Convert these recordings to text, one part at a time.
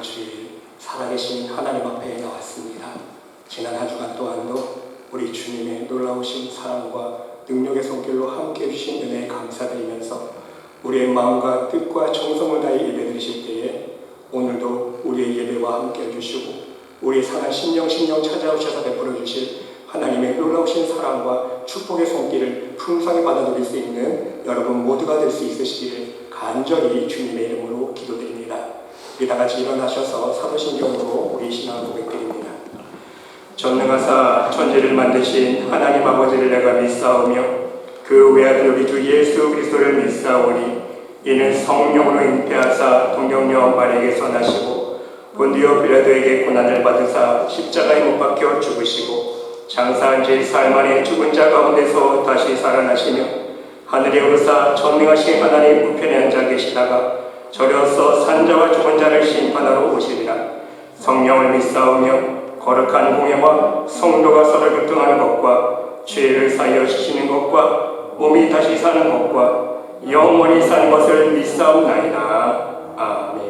주일 살아계신 하나님 앞에 나왔습니다. 지난 한 주간 또한도 우리 주님의 놀라우신 사랑과 능력의 손길로 함께해 주신 은혜에 감사드리면서 우리의 마음과 뜻과 정성을 다해 예배드리실 때에 오늘도 우리의 예배와 함께해 주시고 우리의 상한 심령 찾아오셔서 베풀어 주실 하나님의 놀라우신 사랑과 축복의 손길을 풍성히 받아들일 수 있는 여러분 모두가 될 수 있으시기를 간절히 주님의 이름으로 기도드립니다. 우리 다같이 일어나셔서 사도신경으로 우리 신앙을 고백드립니다. 전능하사 천지를 만드신 하나님 아버지를 내가 믿사오며 그 외아들 우리 주 예수 그리스도를 믿사오니 이는 성령으로 잉태하사 동정녀 마리아에게서 나시고 본디오 빌라도에게 고난을 받으사 십자가에 못 박혀 죽으시고 장사한 지 사흘 만에 죽은 자 가운데서 다시 살아나시며 하늘에 오르사 전능하신 하나님 우편에 앉아 계시다가 저려서 산자와 죽은 자를 심판하러 오시리라. 성령을 믿사오며 거룩한 공예와 성도가 서로 교통하는 것과 죄를 사하여 주시는 것과 몸이 다시 사는 것과 영원히 사는 것을 믿사옵나이다. 아멘.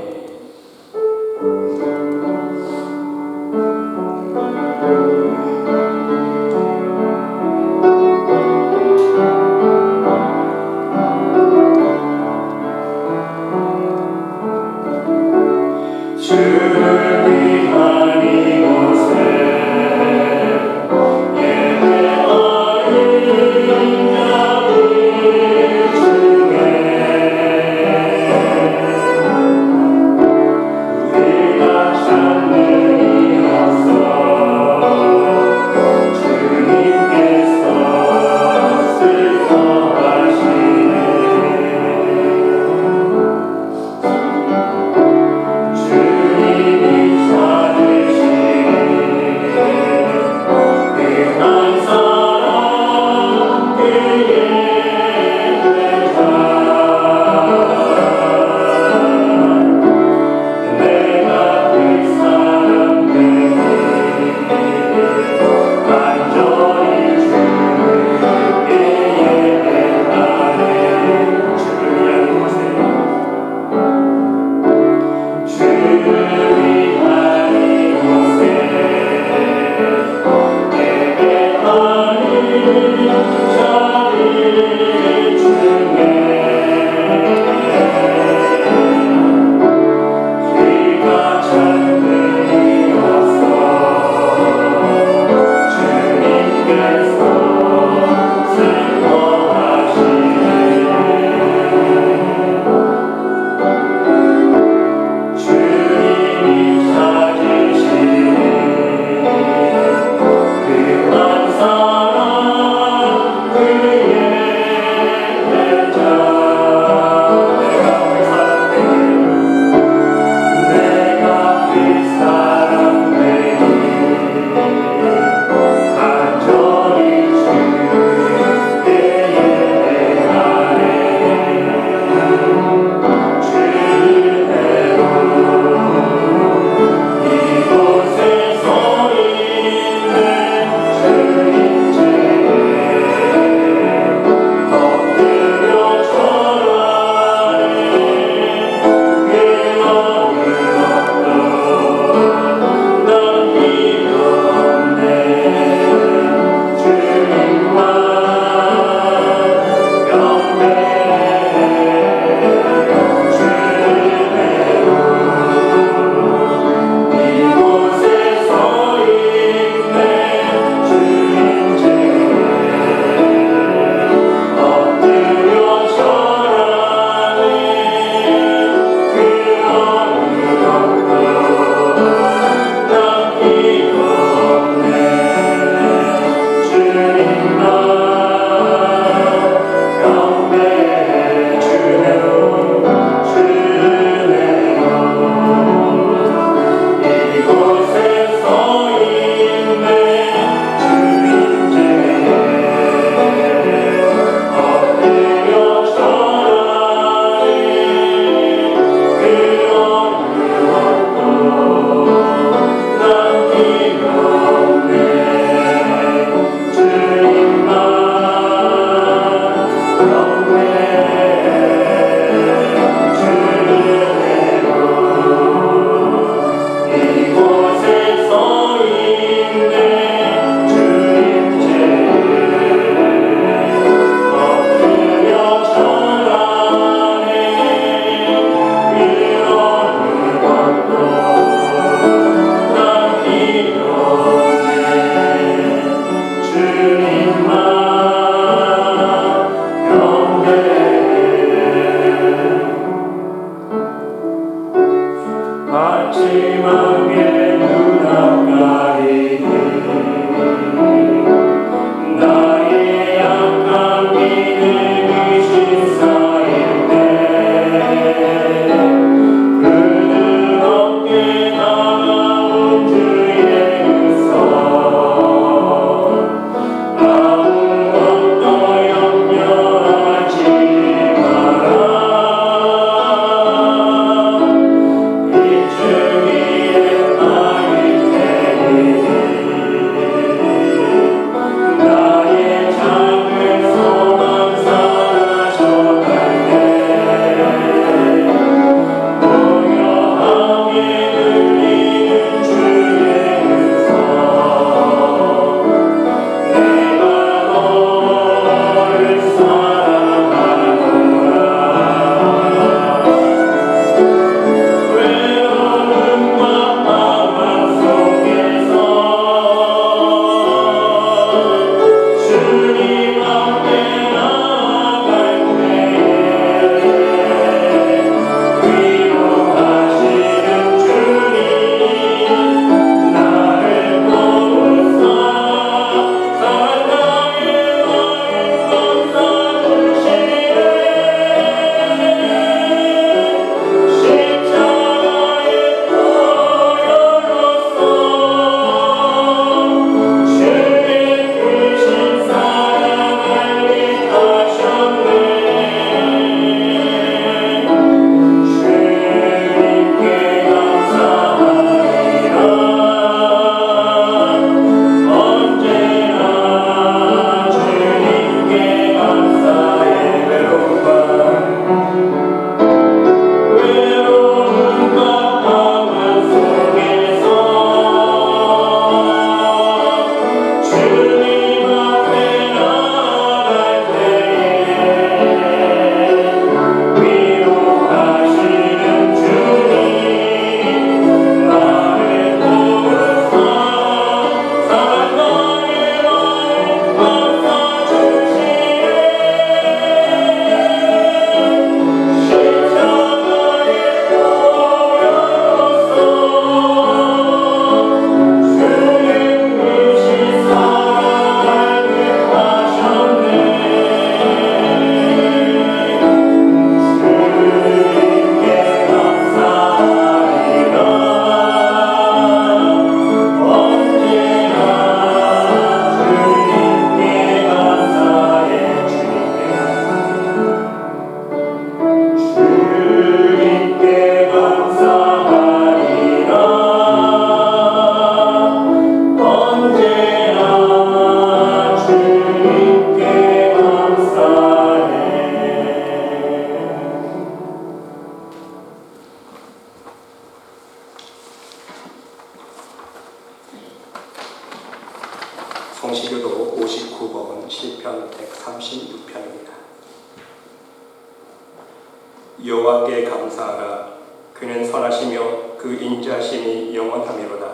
여호와께 감사하라. 그는 선하시며 그 인자심이 영원하미로다.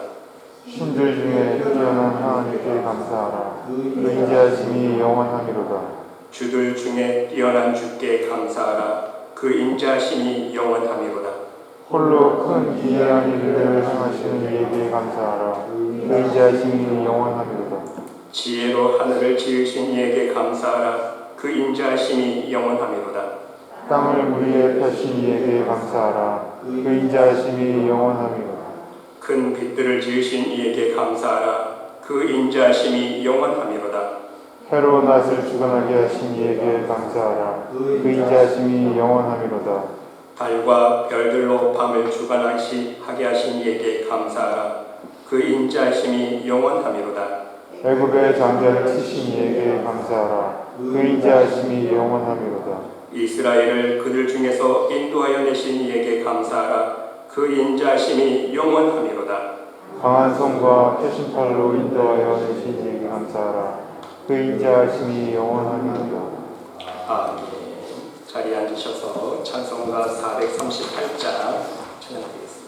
신들 중에 뛰어난 하나님께 감사하라. 그 인자하심이 영원하미로다. 주들 중에 뛰어난 주께 감사하라. 그 인자심이 영원하미로다. 홀로 큰 기이한 일들을 행하시는 이에게 감사하라. 그 인자하심이 영원하미로다. 지혜로 하늘을 지으신 이에게 감사하라. 그 인자심이 영원하미로다. 땅을 물 위에 펴신 이에게 감사하라. 그 인자하심이 영원하미로다. 큰 빛들을 지으신 이에게 감사하라. 그 인자심이 영원하미로다. 해로 낯을 주관하게 하신 이에게 감사하라. 그 인자하심이 영원하미로다. 달과 별들로 밤을 주관하게 하신 이에게 감사하라. 그 인자심이 영원하미로다. 애굽의 장자를 치신 이에게 감사하라. 그 인자하심이 영원하미로다. 이스라엘을 그들 중에서 인도하여 내신 이에게 감사하라. 그 인자심이 영원하미로다. 강한 손과 펴신 팔로 인도하여 내신 이에게 감사하라. 그 인자하심이 영원하미로다. 아멘. 자리에 앉으셔서 찬송가 438장 찬양드리겠습니다.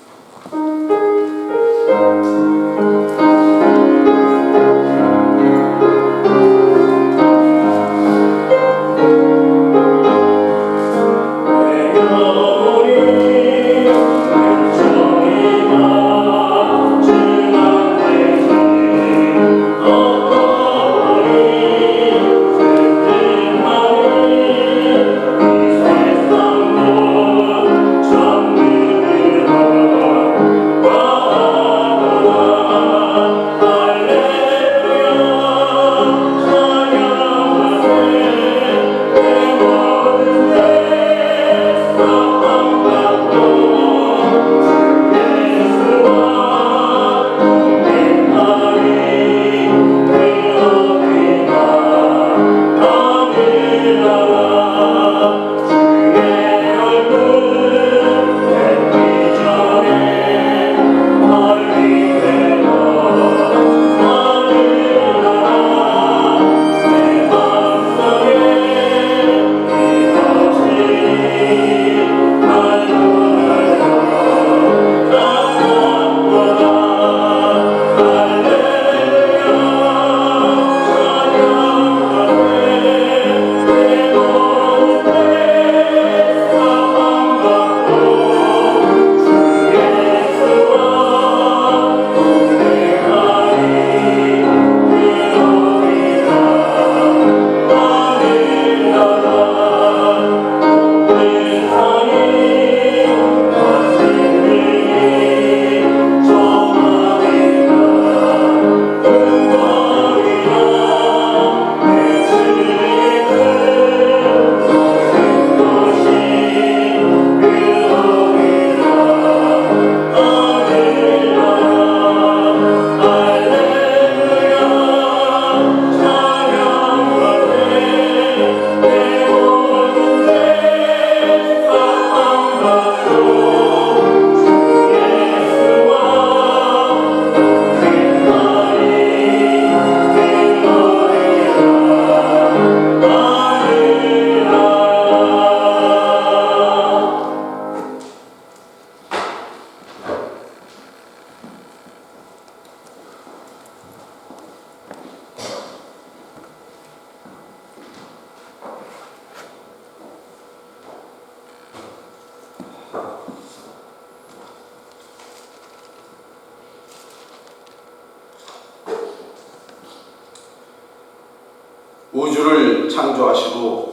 우주를 창조하시고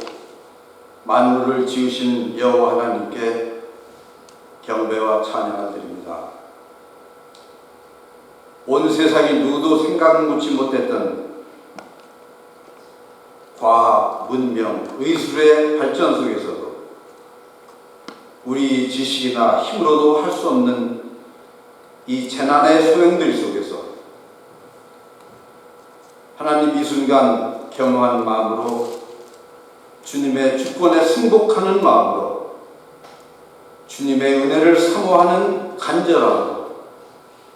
만물을 지으신 여호와 하나님께 경배와 찬양을 드립니다. 온 세상이 누구도 생각 묻지 못했던 과학, 문명, 의술의 발전 속에서도 우리 지식이나 힘으로도 할 수 없는 이 재난의 소용돌이 속에서 하나님 이 순간 겸허한 마음으로 주님의 주권에 승복하는 마음으로 주님의 은혜를 사모하는 간절함으로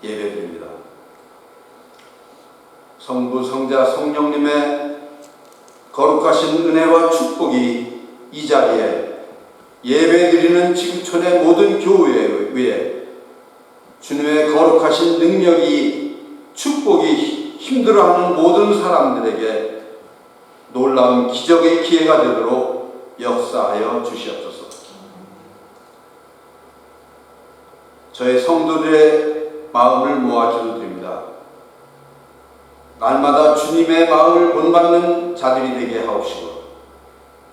예배드립니다. 성부, 성자, 성령님의 거룩하신 은혜와 축복이 이 자리에 예배드리는 지구촌의 모든 교회 위에 주님의 거룩하신 능력이 축복이 힘들어하는 모든 사람들에게 놀라운 기적의 기회가 되도록 역사하여 주시옵소서. 저희 성도들의 마음을 모아 기도드립니다. 날마다 주님의 마음을 본받는 자들이 되게 하옵시고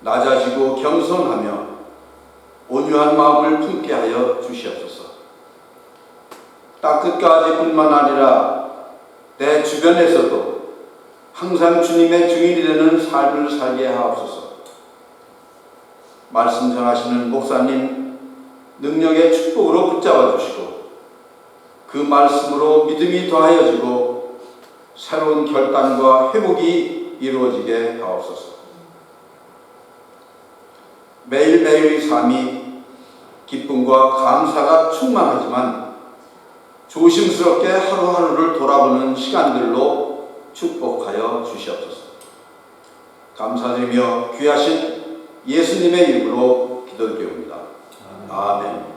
낮아지고 겸손하며 온유한 마음을 품게 하여 주시옵소서. 땅끝까지 뿐만 아니라 내 주변에서도 항상 주님의 증인이 되는 삶을 살게 하옵소서. 말씀 전하시는 목사님 능력의 축복으로 붙잡아 주시고 그 말씀으로 믿음이 더하여지고 새로운 결단과 회복이 이루어지게 하옵소서. 매일매일의 삶이 기쁨과 감사가 충만하지만 조심스럽게 하루하루를 돌아보는 시간들로 축복하여 주시옵소서. 감사드리며 귀하신 예수님의 이름으로 기도드립니다. 아멘.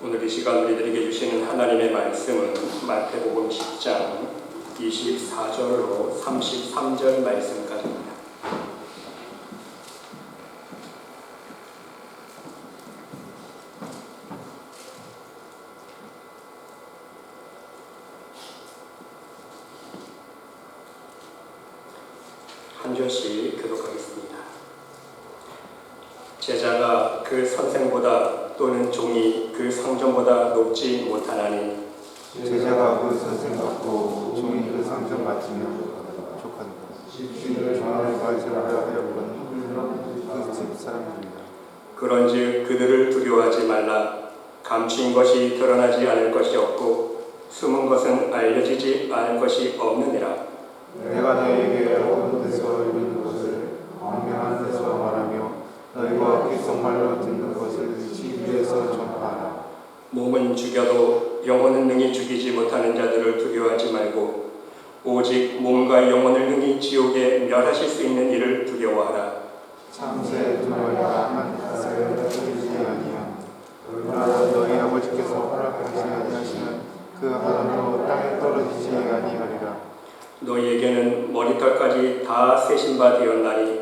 오늘 이 시간 우리들에게 주시는 하나님의 말씀은 마태복음 10장 24절로 33절 말씀까지입니다. 한 절씩 교독하겠습니다. 제자가 그 선생보다 또는 종이 그 상전보다 높지 못하나니 제자가 그 선생 같고 종이 그 상전 같으면 족하다. 집주인을 종을 가지라 하였거니 그 집 사람들이다. 그런즉 그들을 두려워하지 말라. 감추인 것이 드러나지 않을 것이 없고 숨은 것은 알려지지 않을 것이 없느니라. 내가 너에게 어두운 데서 이루는 것을 광명한 데서 말하며 너희가 귓속말로 듣는 것을 집 위에서 전파하라. 몸은 죽여도 영혼은 능히 죽이지 못하는 자들을 두려워하지 말고 오직 몸과 영혼을 능히 지옥에 멸하실 수 있는 이를 두려워하라. 참새 두 마리가 한 앗을 떨어지지 아니하며 그러나 너희 아버지께서 허락하지 아니하시는 그 하나도 땅에 떨어지지 아니하리라. 너희에게는 머리털까지 다 세신 바 되었나니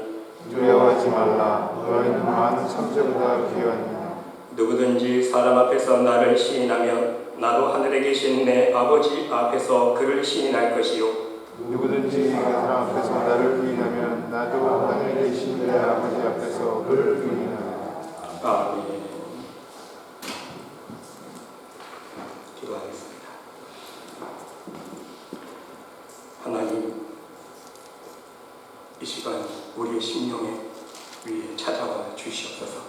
두려워하지 말라. 너희는 많은 참새보다 귀하니라. 누구든지 사람 앞에서 나를 시인하면 나도 하늘에 계신 내 아버지 앞에서 그를 시인할 것이요 누구든지 사람 앞에서 나를 부인하면 나도 하늘에 계신 내 아버지 앞에서 그를 부인하리라. 아멘. 기도하겠습니다. 하나님, 이 시간 우리의 심령에 위에 찾아와 주시옵소서.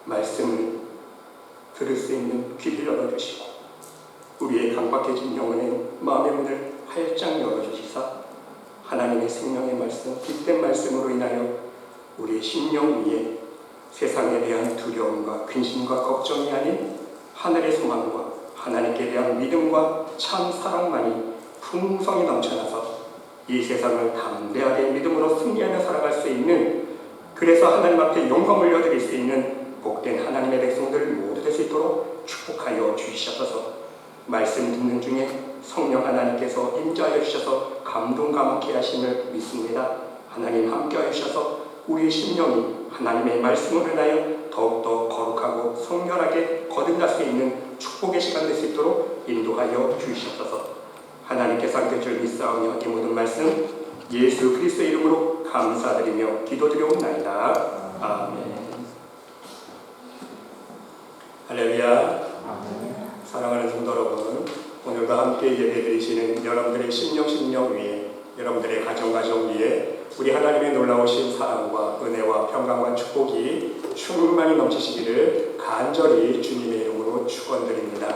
말씀을 들을 수 있는 귀를 열어주시고 우리의 강박해진 영혼의 마음의 문을 활짝 열어주시사 하나님의 생명의 말씀, 빛된 말씀으로 인하여 우리의 심령 위에 세상에 대한 두려움과 근심과 걱정이 아닌 하늘의 소망과 하나님께 대한 믿음과 참 사랑만이 풍성히 넘쳐나서 이 세상을 담대하게 믿음으로 승리하며 살아갈 수 있는, 그래서 하나님 앞에 영광을 올려드릴 수 있는 복된 하나님의 백성들 모두 될 수 있도록 축복하여 주시옵소서. 말씀 듣는 중에 성령 하나님께서 임재하여 주셔서 감동 감격케 하심을 믿습니다. 하나님 함께하여 주셔서 우리의 심령이 하나님의 말씀을 인하여 더욱더 거룩하고 성결하게 거듭 거듭날 수 있는 축복의 시간 될 수 있도록 인도하여 주시옵소서. 하나님께서 함께 줄 믿사오며 이 모든 말씀 예수 그리스도의 이름으로 감사드리며 기도드려옵나이다. 아멘. 할렐루야. 사랑하는 성도 여러분, 오늘도 함께 예배드리시는 여러분들의 심령 위에, 여러분들의 가정 위에 우리 하나님의 놀라우신 사랑과 은혜와 평강과 축복이 충만히 넘치시기를 간절히 주님의 이름으로 축원드립니다.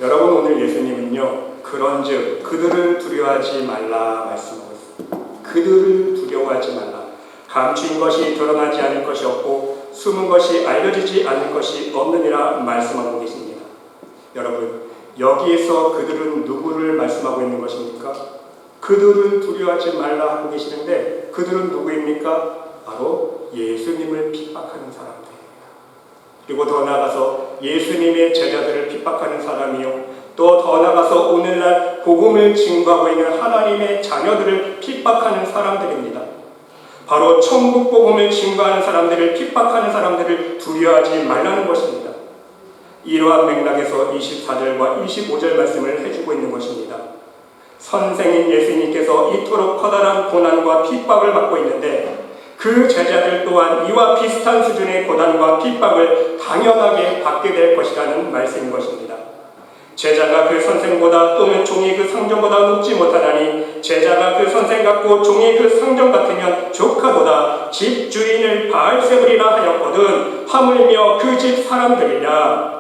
여러분, 오늘 예수님은요, 그런즉 그들을 두려워하지 말라 말씀하고 있습니다. 그들을 두려워하지 말라. 감추인 것이 드러나지 않을 것이 없고 숨은 것이 알려지지 않을 것이 없느니라 말씀하고 계십니다. 여러분, 여기에서 그들은 누구를 말씀하고 있는 것입니까? 그들을 두려워하지 말라 하고 계시는데 그들은 누구입니까? 바로 예수님을 핍박하는 사람들입니다. 그리고 더 나아가서 예수님의 제자들을 핍박하는 사람이요, 또 더 나아가서 오늘날 복음을 증거하고 있는 하나님의 자녀들을 핍박하는 사람들입니다. 바로 천국 복음을 증거하는 사람들을 핍박하는 사람들을 두려워하지 말라는 것입니다. 이러한 맥락에서 24절과 25절 말씀을 해주고 있는 것입니다. 선생인 예수님께서 이토록 커다란 고난과 핍박을 받고 있는데 그 제자들 또한 이와 비슷한 수준의 고난과 핍박을 당연하게 받게 될 것이라는 말씀인 것입니다. 제자가 그 선생보다 또는 종이 그 상전보다 높지 못하나니 제자가 그 선생 같고 종이 그 상전 같으면 조카보다 집주인을 바알세불이라 하였거든 하물며 그 집 사람들이라.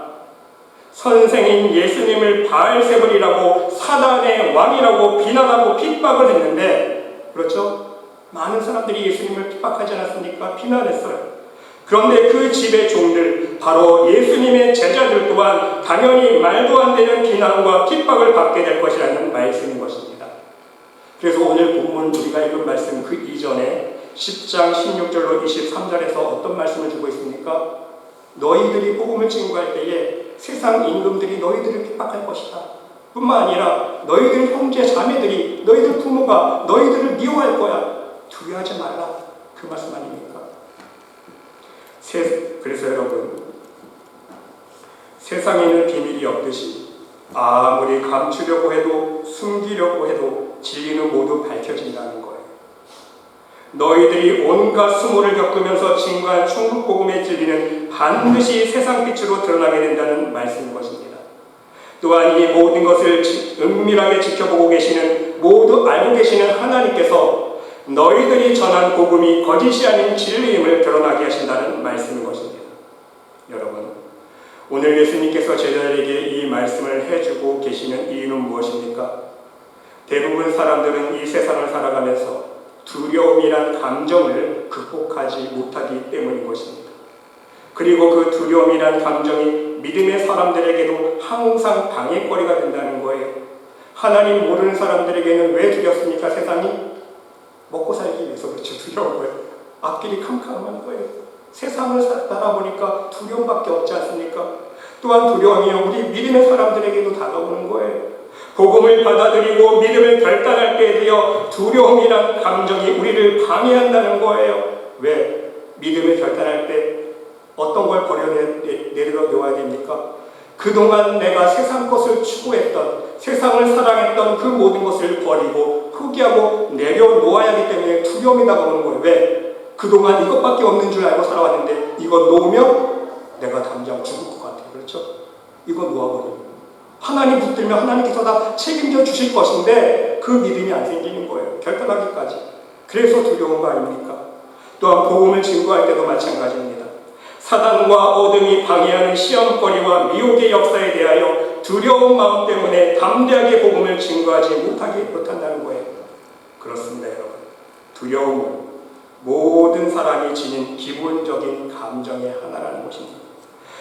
선생인 예수님을 바알세불이라고 사단의 왕이라고 비난하고 핍박을 했는데, 그렇죠? 많은 사람들이 예수님을 핍박하지 않았습니까? 비난했어요. 그런데 그 집의 종들, 바로 예수님의 제자들 또한 당연히 말도 안 되는 비난과 핍박을 받게 될 것이라는 말씀인 것입니다. 그래서 오늘 본문 우리가 읽은 말씀 그 이전에 10장 16절로 23절에서 어떤 말씀을 주고 있습니까? 너희들이 복음을 증거할 때에 세상 임금들이 너희들을 핍박할 것이다. 뿐만 아니라 너희들 형제 자매들이, 너희들 부모가 너희들을 미워할 거야. 두려워하지 말라. 그 말씀 아닙니까? 그래서 여러분, 세상에는 비밀이 없듯이 아무리 감추려고 해도 숨기려고 해도 진리는 모두 밝혀진다는 거예요. 너희들이 온갖 수모를 겪으면서 증거한 천국 복음의 진리는 반드시 세상빛으로 드러나게 된다는 말씀인 것입니다. 또한 이 모든 것을 은밀하게 지켜보고 계시는, 모두 알고 계시는 하나님께서 너희들이 전한 복음이 거짓이 아닌 진리임을 드러나게 하신다는 말씀인 것입니다. 여러분, 오늘 예수님께서 제자들에게 이 말씀을 해주고 계시는 이유는 무엇입니까? 대부분 사람들은 이 세상을 살아가면서 두려움이란 감정을 극복하지 못하기 때문인 것입니다. 그리고 그 두려움이란 감정이 믿음의 사람들에게도 항상 방해거리가 된다는 거예요. 하나님 모르는 사람들에게는 왜 두렵습니까? 세상이 먹고 살기 위해서 그렇죠. 두려운 거예요. 앞길이 캄캄한 거예요. 세상을 살다 보니까 두려움밖에 없지 않습니까? 또한 두려움이요, 우리 믿음의 사람들에게도 다가오는 거예요. 복음을 받아들이고 믿음을 결단할 때에 되어 두려움이란 감정이 우리를 방해한다는 거예요. 왜? 믿음을 결단할 때 어떤 걸 내려놓아야 됩니까? 그동안 내가 세상 것을 추구했던, 세상을 사랑했던 그 모든 것을 버리고 포기하고 내려놓아야 하기 때문에 두려움이 다가오는 거예요. 왜? 그동안 이것밖에 없는 줄 알고 살아왔는데 이거 놓으면 내가 당장 죽을 것 같아요. 그렇죠? 이거 놓아버리면 하나님 붙들면 하나님께서 다 책임져 주실 것인데 그 믿음이 안 생기는 거예요. 결단하기까지. 그래서 두려운 거 아닙니까? 또한 복음을 증거할 때도 마찬가지입니다. 사단과 어둠이 방해하는 시험거리와 미혹의 역사에 대하여 두려운 마음 때문에 담대하게 복음을 증거하지 못한다는 거예요. 그렇습니다, 여러분. 두려움은 모든 사람이 지닌 기본적인 감정의 하나라는 것입니다.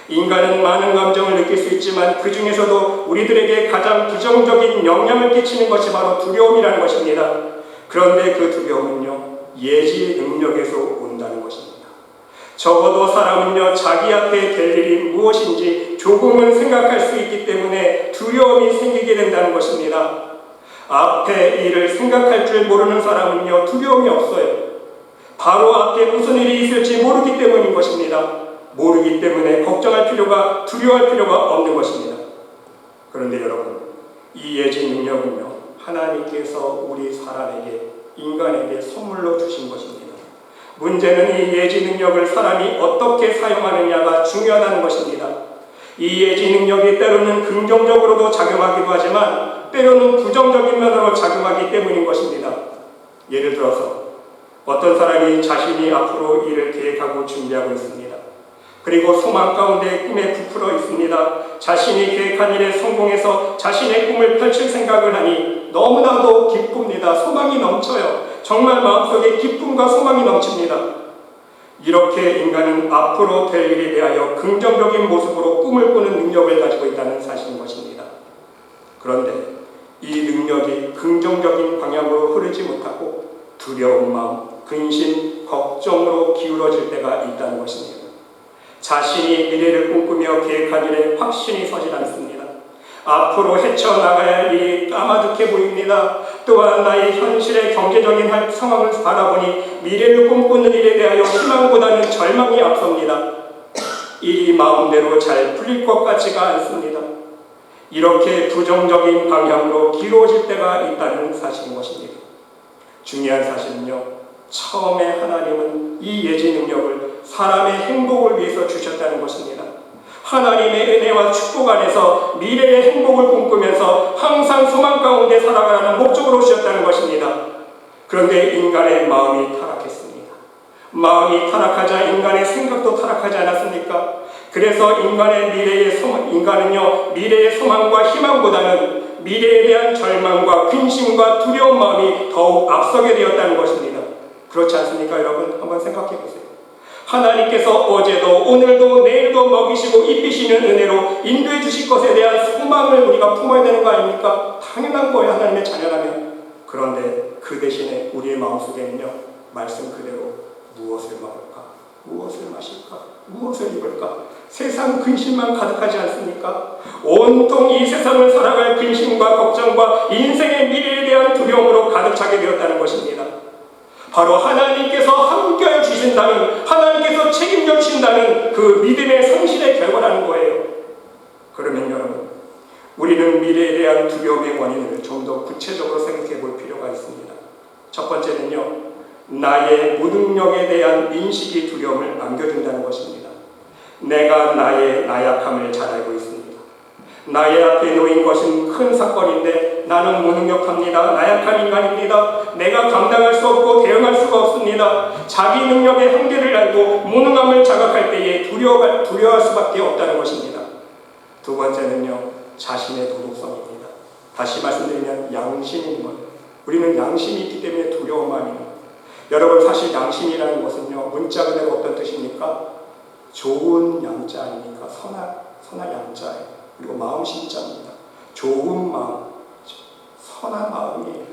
인간은 많은 감정을 느낄 수 있지만 그 중에서도 우리들에게 가장 부정적인 영향을 끼치는 것이 바로 두려움이라는 것입니다. 그런데 그 두려움은요, 예지 능력에서 온다는 것입니다. 적어도 사람은요, 자기 앞에 될 일이 무엇인지 조금은 생각할 수 있기 때문에 두려움이 생기게 된다는 것입니다. 앞에 일을 생각할 줄 모르는 사람은요, 두려움이 없어요. 바로 앞에 무슨 일이 있을지 모르기 때문인 것입니다. 모르기 때문에 걱정할 필요가, 두려워할 필요가 없는 것입니다. 그런데 여러분, 이 예지 능력은요, 하나님께서 우리 사람에게, 인간에게 선물로 주신 것입니다. 문제는 이 예지 능력을 사람이 어떻게 사용하느냐가 중요하다는 것입니다. 이 예지 능력이 때로는 긍정적으로도 작용하기도 하지만 때로는 부정적인 면으로 작용하기 때문인 것입니다. 예를 들어서 어떤 사람이 자신이 앞으로 일을 계획하고 준비하고 있습니다. 그리고 소망 가운데 꿈에 부풀어 있습니다. 자신이 계획한 일에 성공해서 자신의 꿈을 펼칠 생각을 하니 너무나도 기쁩니다. 소망이 넘쳐요. 정말 마음속에 기쁨과 소망이 넘칩니다. 이렇게 인간은 앞으로 될 일에 대하여 긍정적인 모습으로 꿈을 꾸는 능력을 가지고 있다는 사실인 것입니다. 그런데 이 능력이 긍정적인 방향으로 흐르지 못하고 두려운 마음, 근심, 걱정으로 기울어질 때가 있다는 것입니다. 자신이 미래를 꿈꾸며 계획한 일에 확신이 서질 않습니다. 앞으로 헤쳐나가야 할 일이 까마득해 보입니다. 또한 나의 현실의 경제적인 상황을 바라보니 미래를 꿈꾸는 일에 대하여 희망보다는 절망이 앞섭니다. 일이 마음대로 잘 풀릴 것 같지가 않습니다. 이렇게 부정적인 방향으로 기울어질 때가 있다는 사실인 것입니다. 중요한 사실은요, 처음에 하나님은 이 예지 능력을 사람의 행복을 위해서 주셨다는 것입니다. 하나님의 은혜와 축복 안에서 미래의 행복을 꿈꾸면서 항상 소망 가운데 살아가라는 목적으로 주셨다는 것입니다. 그런데 인간의 마음이 타락했습니다. 마음이 타락하자 인간의 생각도 타락하지 않았습니까? 그래서 인간은요, 미래의 소망과 희망보다는 미래에 대한 절망과 근심과 두려운 마음이 더욱 앞서게 되었다는 것입니다. 그렇지 않습니까, 여러분? 한번 생각해 보세요. 하나님께서 어제도 오늘도 내일도 먹이시고 입히시는 은혜로 인도해 주실 것에 대한 소망을 우리가 품어야 되는 거 아닙니까? 당연한 거예요, 하나님의 자녀라면. 그런데 그 대신에 우리의 마음속에는요, 말씀 그대로 무엇을 먹을까? 무엇을 마실까? 무엇을 입을까? 세상 근심만 가득하지 않습니까? 온통 이 세상을 살아갈 근심과 걱정과 인생의 미래에 대한 두려움으로 가득 차게 되었다는 것입니다. 바로 하나님께서 함께하여 주신다는, 하나님께서 책임져 주신다는 그 믿음의 상실의 결과라는 거예요. 그러면 여러분, 우리는 미래에 대한 두려움의 원인을 좀 더 구체적으로 생각해 볼 필요가 있습니다. 첫 번째는요, 나의 무능력에 대한 인식이 두려움을 안겨준다는 것입니다. 내가 나의 나약함을 잘 알고 있습니다. 나의 앞에 놓인 것은 큰 사건인데 나는 무능력합니다. 나약한 인간입니다. 내가 감당할 수 없고 대응할 수가 없습니다. 자기 능력의 한계를 알고 무능함을 자각할 때에 두려워할 수밖에 없다는 것입니다. 두 번째는요, 자신의 도덕성입니다. 다시 말씀드리면 양심인 것. 우리는 양심이 있기 때문에 두려운 마음입니다. 여러분, 사실 양심이라는 것은요, 문자 그대로 어떤 뜻입니까? 좋은 양자 아닙니까? 선한 양자예요. 그리고 마음 심자입니다. 좋은 마음, 선한 마음이에요.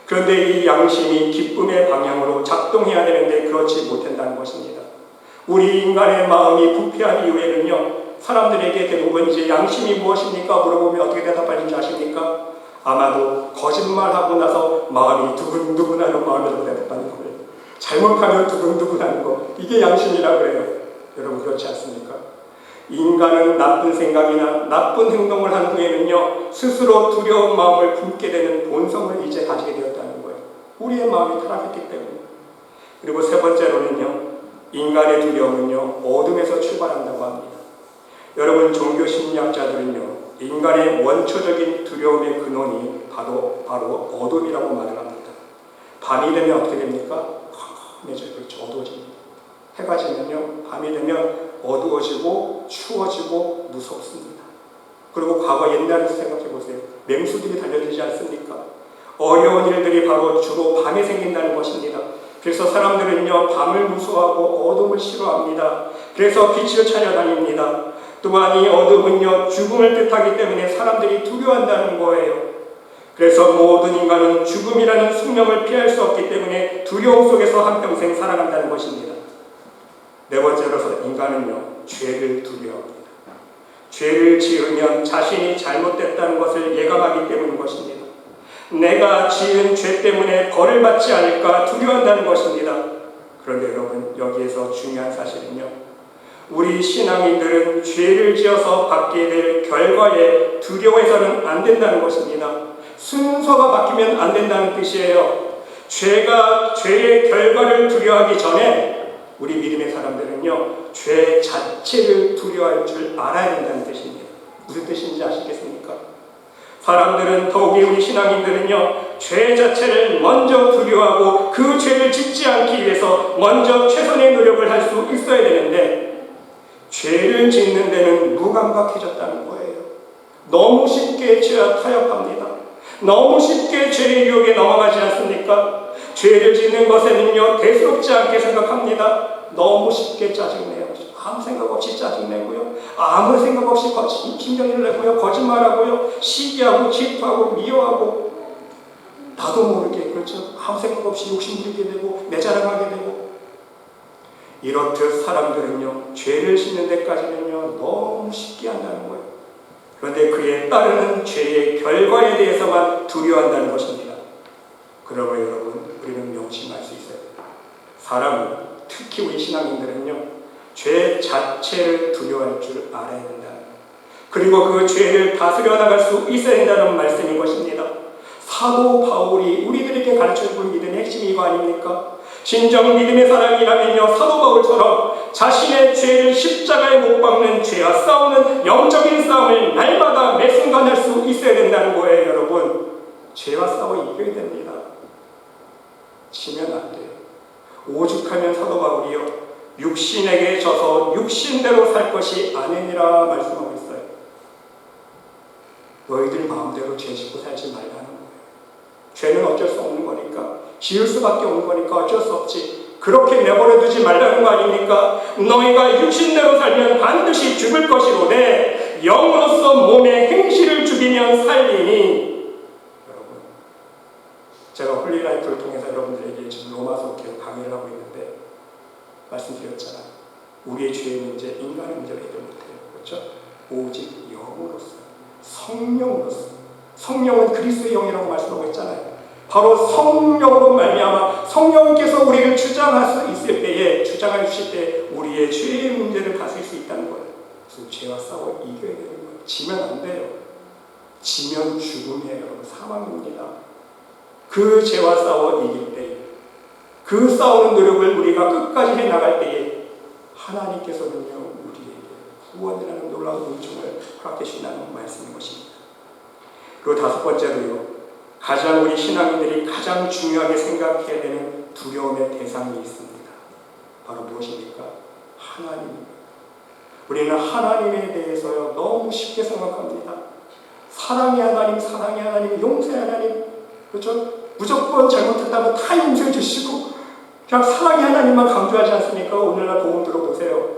그런데 이 양심이 기쁨의 방향으로 작동해야 되는데 그렇지 못한다는 것입니다. 우리 인간의 마음이 부패한 이후에는요, 사람들에게 대부분 이제 양심이 무엇입니까? 물어보면 어떻게 대답하는지 아십니까? 아마도 거짓말하고 나서 마음이 두근두근하는 마음이라고 대답하는 거예요. 잘못하면 두근두근하는 거, 이게 양심이라고 그래요. 여러분, 그렇지 않습니까? 인간은 나쁜 생각이나 나쁜 행동을 한 후에는요, 스스로 두려운 마음을 품게 되는 본성을 이제 가지게 되었다는 거예요. 우리의 마음이 타락했기 때문에. 그리고 세 번째로는요, 인간의 두려움은요, 어둠에서 출발한다고 합니다. 여러분, 종교 심리학자들은요, 인간의 원초적인 두려움의 근원이 바로 어둠이라고 말을 합니다. 밤이 되면 어떻게 됩니까? 컴컴해져요. 그렇죠. 어두워집니다. 해가 지면요, 밤이 되면 어두워지고 추워지고 무섭습니다. 그리고 과거 옛날을 생각해 보세요. 맹수들이 달려들지 않습니까? 어려운 일들이 바로 주로 밤에 생긴다는 것입니다. 그래서 사람들은요, 밤을 무서워하고 어둠을 싫어합니다. 그래서 빛을 찾아다닙니다. 또한 이 어둠은요, 죽음을 뜻하기 때문에 사람들이 두려워한다는 거예요. 그래서 모든 인간은 죽음이라는 숙명을 피할 수 없기 때문에 두려움 속에서 한평생 살아간다는 것입니다. 네 번째로서 인간은요, 죄를 두려워합니다. 죄를 지으면 자신이 잘못됐다는 것을 예감하기 때문인 것입니다. 내가 지은 죄 때문에 벌을 받지 않을까 두려워한다는 것입니다. 그런데 여러분, 여기에서 중요한 사실은요, 우리 신앙인들은 죄를 지어서 받게 될 결과에 두려워해서는 안 된다는 것입니다. 순서가 바뀌면 안 된다는 뜻이에요. 죄의 결과를 두려워하기 전에 우리 믿음의 사람들은요, 죄 자체를 두려워할 줄 알아야 된다는 뜻입니다. 무슨 뜻인지 아시겠습니까? 사람들은, 더욱이 우리 신앙인들은요, 죄 자체를 먼저 두려워하고 그 죄를 짓지 않기 위해서 먼저 최선의 노력을 할 수 있어야 되는데, 죄를 짓는 데는 무감각해졌다는 거예요. 너무 쉽게 죄와 타협합니다. 너무 쉽게 죄의 유혹에 넘어가지 않습니까? 죄를 짓는 것에는요, 대수롭지 않게 생각합니다. 너무 쉽게 짜증내요. 아무 생각 없이 짜증내고요, 아무 생각 없이 신경을 내고요, 거짓말하고요, 시기하고 질투하고 미워하고, 나도 모르게, 그렇죠? 아무 생각 없이 욕심부리게 되고 내 자랑하게 되고. 이렇듯 사람들은요, 죄를 짓는 데까지는요, 너무 쉽게 한다는 거예요. 그런데 그에 따르는 죄의 결과에 대해서만 두려워한다는 것입니다. 그러므로 여러분, 우리는 명심할 수 있어요. 사람은, 특히 우리 신앙인들은요, 죄 자체를 두려워할 줄 알아야 된다. 그리고 그 죄를 다스려 나갈 수 있어야 된다는 말씀인 것입니다. 사도 바울이 우리들에게 가르쳐준 믿음의 핵심이 이거 아닙니까? 진정 믿음의 사람이라면요, 사도 바울처럼 자신의 죄를 십자가에 못 박는 죄와 싸우는 영적인 싸움을 날마다 매 순간 할 수 있어야 된다는 거예요. 여러분, 죄와 싸워 이겨야 됩니다. 지면 안 돼요. 오죽하면 사도 바울이요, 육신에게 져서 육신대로 살 것이 아니니라 말씀하고 있어요. 너희들 마음대로 죄 짓고 살지 말라는 거예요. 죄는 어쩔 수 없는 거니까, 지을 수밖에 없는 거니까 어쩔 수 없지. 그렇게 내버려 두지 말라는 거 아닙니까? 너희가 육신대로 살면 반드시 죽을 것이로되 영으로서 몸의 행실을 죽이면 살리니. 여러분, 제가 홀리라이프를 통해서 여러분들에게 지금 로마서 계속 강의를 하고 있는데 말씀드렸잖아. 우리의 죄의 문제, 인간의 문제를 해결 못해요. 그렇죠? 오직 영으로서, 성령으로서. 성령은 그리스도의 영이라고 말씀하고 있잖아요. 바로 성령으로 말미암아 성령께서 우리를 주장할 수 있을 때에, 주장해 주실 때 우리의 죄의 문제를 다스릴 수 있다는 거예요. 그래서 죄와 싸워 이겨야 되는 거예요. 지면 안 돼요. 지면 죽음이에요. 여러분, 사망입니다. 그 죄와 싸워 이길 때에, 그 싸우는 노력을 우리가 끝까지 해나갈 때에 하나님께서는요, 우리에게 구원이라는 놀라운 은총을 허락해 주신다는 말씀인 것입니다. 그리고 다섯 번째로요, 가장 우리 신앙인들이 가장 중요하게 생각해야 되는 두려움의 대상이 있습니다. 바로 무엇입니까? 하나님입니다. 우리는 하나님에 대해서요, 너무 쉽게 생각합니다. 사랑의 하나님, 사랑의 하나님, 용서의 하나님, 그렇죠? 무조건 잘못했다면 다 용서해 주시고 그냥 사랑의 하나님만 강조하지 않습니까? 오늘날 복음 들어보세요.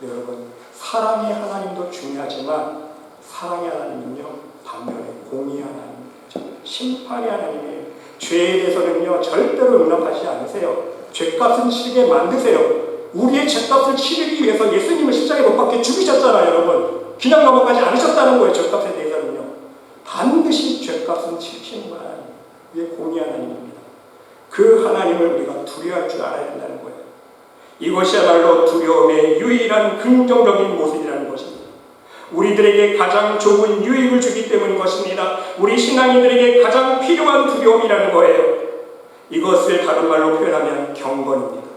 네, 여러분, 사랑의 하나님도 중요하지만 사랑의 하나님은요, 반면에 공의의 하나님, 심판의 하나님이에요. 죄에 대해서는요, 절대로 용납하지 않으세요. 죄값은 치르게 만드세요. 우리의 죄값을 치르기 위해서 예수님을 십자가에 못 박혀 죽이셨잖아요. 여러분, 그냥 넘어가지 않으셨다는 거예요. 죄값에 대해서는요, 반드시 죄값은 치르시는 하나님, 이게 공의의 하나님입니다. 그 하나님을 우리가 두려워할 줄 알아야 된다는 거예요. 이것이야말로 두려움의 유일한 긍정적인 모습이라는 것입니다. 우리들에게 가장 좋은 유익을 주기 때문인 것입니다. 우리 신앙인들에게 가장 필요한 두려움이라는 거예요. 이것을 다른 말로 표현하면 경건입니다.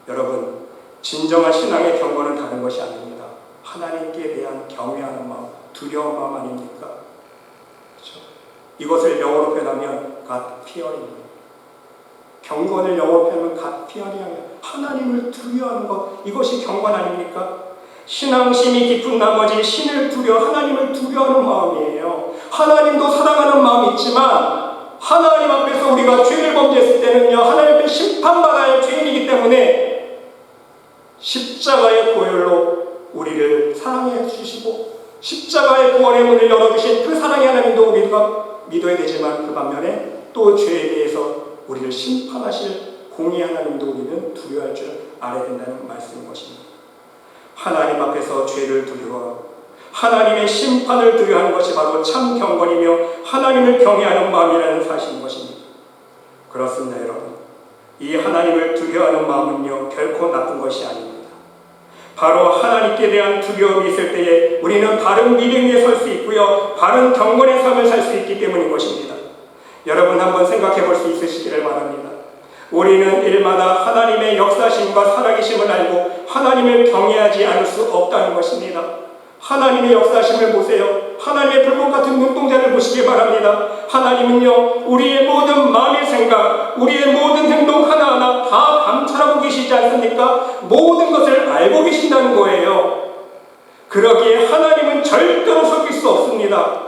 여러분, 진정한 신앙의 경건은 다른 것이 아닙니다. 하나님께 대한 경외하는 마음, 두려운 마음 아닙니까? 그렇죠? 이것을 영어로 표현하면 God fearing입니다. 경건을 영어로 표현하면 God fearing, 하나님을 두려워하는 것, 이것이 경건 아닙니까? 신앙심이 깊은 나머지 신을 하나님을 두려워하는 마음이에요. 하나님도 사랑하는 마음이 있지만 하나님 앞에서 우리가 죄를 범죄했을 때는요, 하나님 앞에 심판받아야 할 죄인이기 때문에 십자가의 보혈로 우리를 사랑해 주시고 십자가의 구원의 문을 열어주신 그 사랑의 하나님도 우리가 믿어야 되지만, 그 반면에 또 죄에 대해서 우리를 심판하실 공의 하나님도 우리는 두려워할 줄 알아야 된다는 말씀인 것입니다. 하나님 앞에서 죄를 두려워하고 하나님의 심판을 두려워하는 것이 바로 참 경건이며 하나님을 경외하는 마음이라는 사실인 것입니다. 그렇습니다, 여러분. 이 하나님을 두려워하는 마음은요, 결코 나쁜 것이 아닙니다. 바로 하나님께 대한 두려움이 있을 때에 우리는 바른 믿음 위에 설 수 있고요, 바른 경건의 삶을 살 수 있기 때문인 것입니다. 여러분 한번 생각해 볼 수 있으시기를 바랍니다. 우리는 일마다 하나님의 역사심과 살아계심을 알고 하나님을 경외하지 않을 수 없다는 것입니다. 하나님의 역사심을 보세요. 하나님의 불꽃 같은 눈동자를 보시기 바랍니다. 하나님은요, 우리의 모든 마음의 생각, 우리의 모든 행동 하나하나 다 감찰하고 계시지 않습니까? 모든 것을 알고 계신다는 거예요. 그러기에 하나님은 절대로 속일 수 없습니다.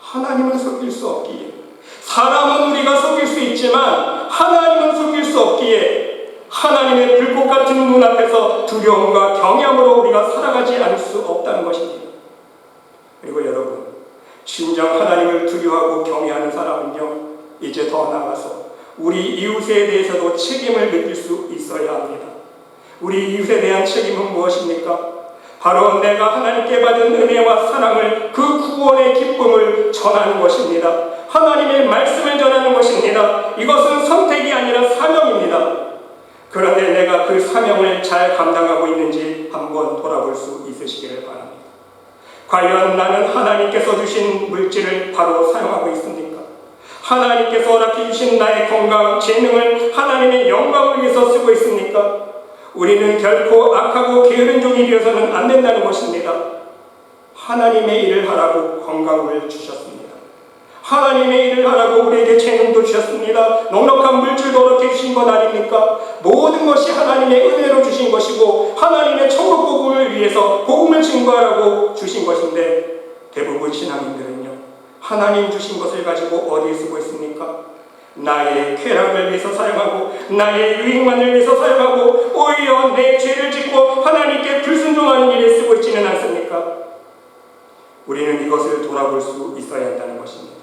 하나님은 속일 수 없기에, 사람은 우리가 속일 수 있지만 하나님은 속일 수 없기에 하나님의 불꽃 같은 눈 앞에서 두려움과 경외함으로 우리가 살아가지 않을 수 없다는 것입니다. 그리고 여러분, 진정 하나님을 두려워하고 경외하는 사람은요, 이제 더 나아가서 우리 이웃에 대해서도 책임을 느낄 수 있어야 합니다. 우리 이웃에 대한 책임은 무엇입니까? 바로 내가 하나님께 받은 은혜와 사랑을, 그 구원의 기쁨을 전하는 것입니다. 하나님의 말씀을 전하는 것입니다. 이것은 선택이 아니라 사명입니다. 그런데 내가 그 사명을 잘 감당하고 있는지 한번 돌아볼 수 있으시기를 바랍니다. 과연 나는 하나님께서 주신 물질을 바로 사용하고 있습니까? 하나님께서 허락해 주신 나의 건강, 재능을 하나님의 영광을 위해서 쓰고 있습니까? 우리는 결코 악하고 게으른 종이 되어서는 안 된다는 것입니다. 하나님의 일을 하라고 건강을 주셨습니다. 하나님의 일을 하라고 우리에게 재능도 주셨습니다. 넉넉한 물질도 얻게 주신 것 아닙니까? 모든 것이 하나님의 은혜로 주신 것이고 하나님의 천국 복음을 위해서 복음을 증거하라고 주신 것인데, 대부분 신앙인들은요, 하나님 주신 것을 가지고 어디에 쓰고 있습니까? 나의 쾌락을 위해서 사용하고 나의 유익만을 위해서 사용하고 오히려 내 죄를 짓고 하나님께 불순종하는 일에 쓰고 있지는 않습니까? 우리는 이것을 돌아볼 수 있어야 한다는 것입니다.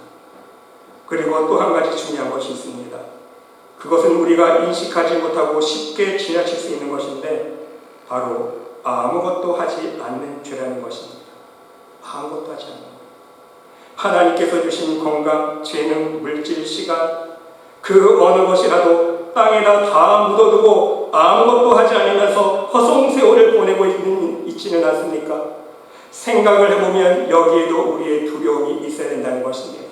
그리고 또 한 가지 중요한 것이 있습니다. 그것은 우리가 인식하지 못하고 쉽게 지나칠 수 있는 것인데, 바로 아무것도 하지 않는 죄라는 것입니다. 아무것도 하지 않는 것. 하나님께서 주신 건강, 재능, 물질, 시간, 그 어느 것이라도 땅에다 다 묻어두고 아무것도 하지 않으면서 허송세월을 보내고 있지는 않습니까? 생각을 해보면 여기에도 우리의 두려움이 있어야 된다는 것입니다.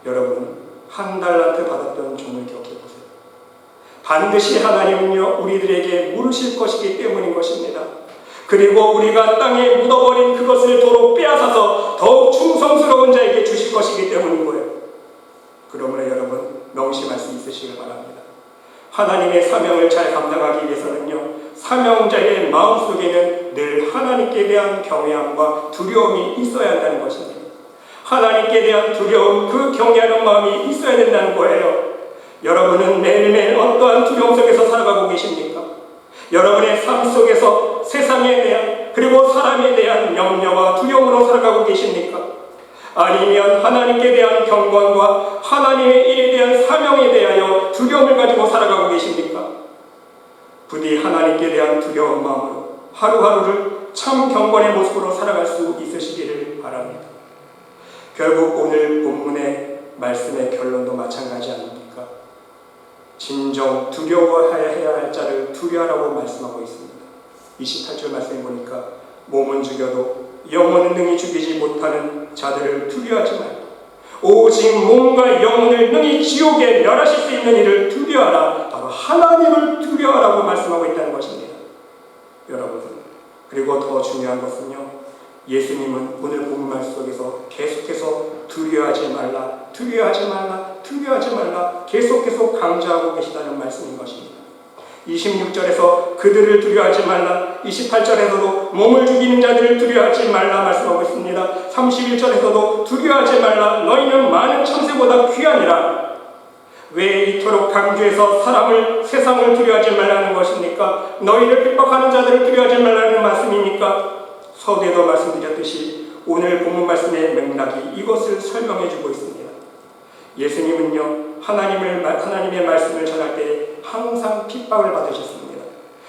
여러분, 한 달란트 받았던 종을 기억해보세요. 반드시 하나님은요, 우리들에게 물으실 것이기 때문인 것입니다. 그리고 우리가 땅에 묻어버린 그것을 도로 빼앗아서 더욱 충성스러운 자에게 주실 것이기 때문인 거예요. 그러므로 여러분, 명심할 수 있으시길 바랍니다. 하나님의 사명을 잘 감당하기 위해서는요, 사명자의 마음속에는 늘 하나님께 대한 경외함과 두려움이 있어야 한다는 것입니다. 하나님께 대한 두려움, 그 경외하는 마음이 있어야 된다는 거예요. 여러분은 매일매일 어떠한 두려움 속에서 살아가고 계십니까? 여러분의 삶 속에서 세상에 대한, 그리고 사람에 대한 염려와 두려움으로 살아가고 계십니까? 아니면 하나님께 대한 경건과 하나님의 일에 대한 사명에 대하여 두려움을 가지고 살아가고 계십니까? 부디 하나님께 대한 두려운 마음으로 하루하루를 참 경건의 모습으로 살아갈 수 있으시기를 바랍니다. 결국 오늘 본문의 말씀의 결론도 마찬가지 아닙니까? 진정 두려워해야 할 자를 두려워하라고 말씀하고 있습니다. 28절 말씀에 보니까 몸은 죽여도 영혼은 능히 죽이지 못하는 자들을 두려워하지 말고 오직 몸과 영혼을 능히 지옥에 멸하실 수 있는 이를 두려워하라. 바로 하나님을 두려워하라고 말씀하고 있다는 것입니다. 여러분, 그리고 더 중요한 것은요, 예수님은 오늘 본문 말씀 속에서 계속해서 두려워하지 말라, 두려워하지 말라, 두려워하지 말라 계속 강조하고 계시다는 말씀인 것입니다. 26절에서 그들을 두려워하지 말라, 28절에서도 몸을 죽이는 자들을 두려워하지 말라 말씀하고 있습니다. 31절에서도 두려워하지 말라, 너희는 많은 참새보다 귀하니라. 왜 이토록 강조해서 세상을 두려워하지 말라는 것입니까? 너희를 핍박하는 자들을 두려워하지 말라는 말씀입니까? 서두에도 말씀드렸듯이 오늘 본문 말씀의 맥락이 이것을 설명해주고 있습니다. 예수님은요, 하나님의 말씀을 전할 때 항상 핍박을 받으셨습니다.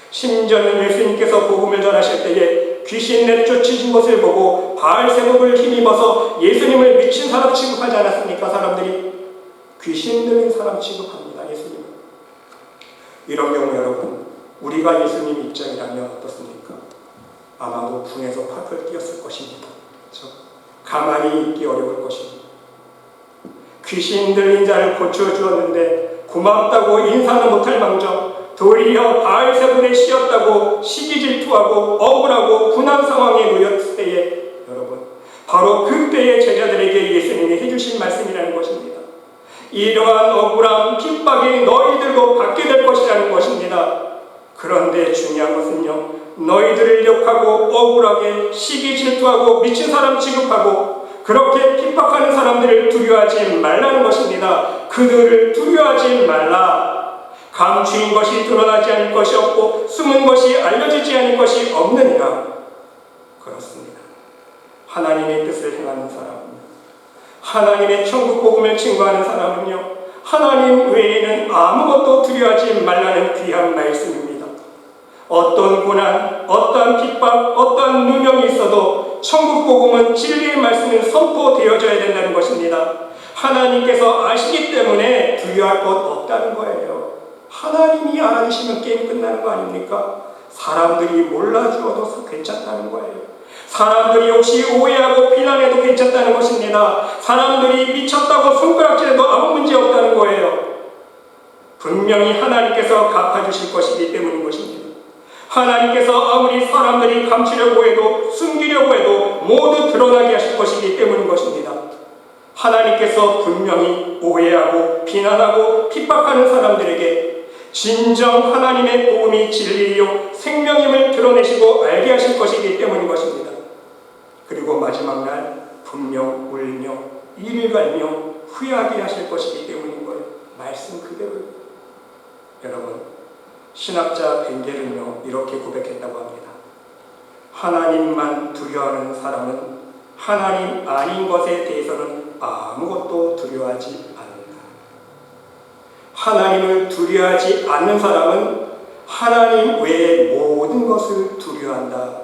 심지어는 예수님께서 복음을 전하실 때에 귀신 내쫓으신 것을 보고 바알세복을 힘입어서 예수님을 미친 사람 취급하지 않았습니까? 사람들이 귀신 들린 사람 취급합니다. 예수님. 이런 경우 여러분, 우리가 예수님 입장이라면 어떻습니까? 아마도 분에서 펄펄 뛰었을 것입니다. 그렇죠? 가만히 있기 어려울 것입니다. 귀신 들린 자를 고쳐주었는데 고맙다고 인사는 못할 망정 도리어 바알세불에 씌었다고 시기 질투하고 억울하고 분한 상황에 놓였을 때에 여러분 바로 그때의 제자들에게 예수님이 해주신 말씀이라는 것입니다. 이러한 억울함, 핍박이 너희들도 받게 될 것이라는 것입니다. 그런데 중요한 것은요, 너희들을 욕하고 억울하게 시기 질투하고 미친 사람 취급하고 그렇게 핍박하는 사람들을 두려워하지 말라는 것입니다. 그들을 두려워하지 말라. 감추인 것이 드러나지 않을 것이 없고 숨은 것이 알려지지 않을 것이 없느니라. 그렇습니다. 하나님의 뜻을 행하는 사람은요, 하나님의 천국 복음을 증거하는 사람은요, 하나님 외에는 아무것도 두려워하지 말라는 귀한 말씀입니다. 어떤 고난, 어떤 핍박, 어떤 누명이 있어도 천국 복음은 진리의 말씀은 선포되어져야 된다는 것입니다. 하나님께서 아시기 때문에 두려워할 것 없다는 거예요. 하나님이 알아주시면 게임 끝나는 거 아닙니까? 사람들이 몰라주어도 괜찮다는 거예요. 사람들이 혹시 오해하고 비난해도 괜찮다는 것입니다. 사람들이 미쳤다고 손가락질해도 아무 문제 없다는 거예요. 분명히 하나님께서 갚아주실 것이기 때문인 것입니다. 하나님께서 아무리 사람들이 감추려고 해도 숨기려고 해도 모두 드러나게 하실 것이기 때문인 것입니다. 하나님께서 분명히 오해하고 비난하고 핍박하는 사람들에게 진정 하나님의 복음이 진리요 생명임을 드러내시고 알게 하실 것이기 때문인 것입니다. 그리고 마지막 날 분명 울며 이를 갈며 후회하게 하실 것이기 때문인 거예요. 말씀 그대로요. 여러분, 신학자 벤겔은요 이렇게 고백했다고 합니다. 하나님만 두려워하는 사람은 하나님 아닌 것에 대해서는 아무것도 두려워하지 않는다. 하나님을 두려워하지 않는 사람은 하나님 외의 모든 것을 두려워한다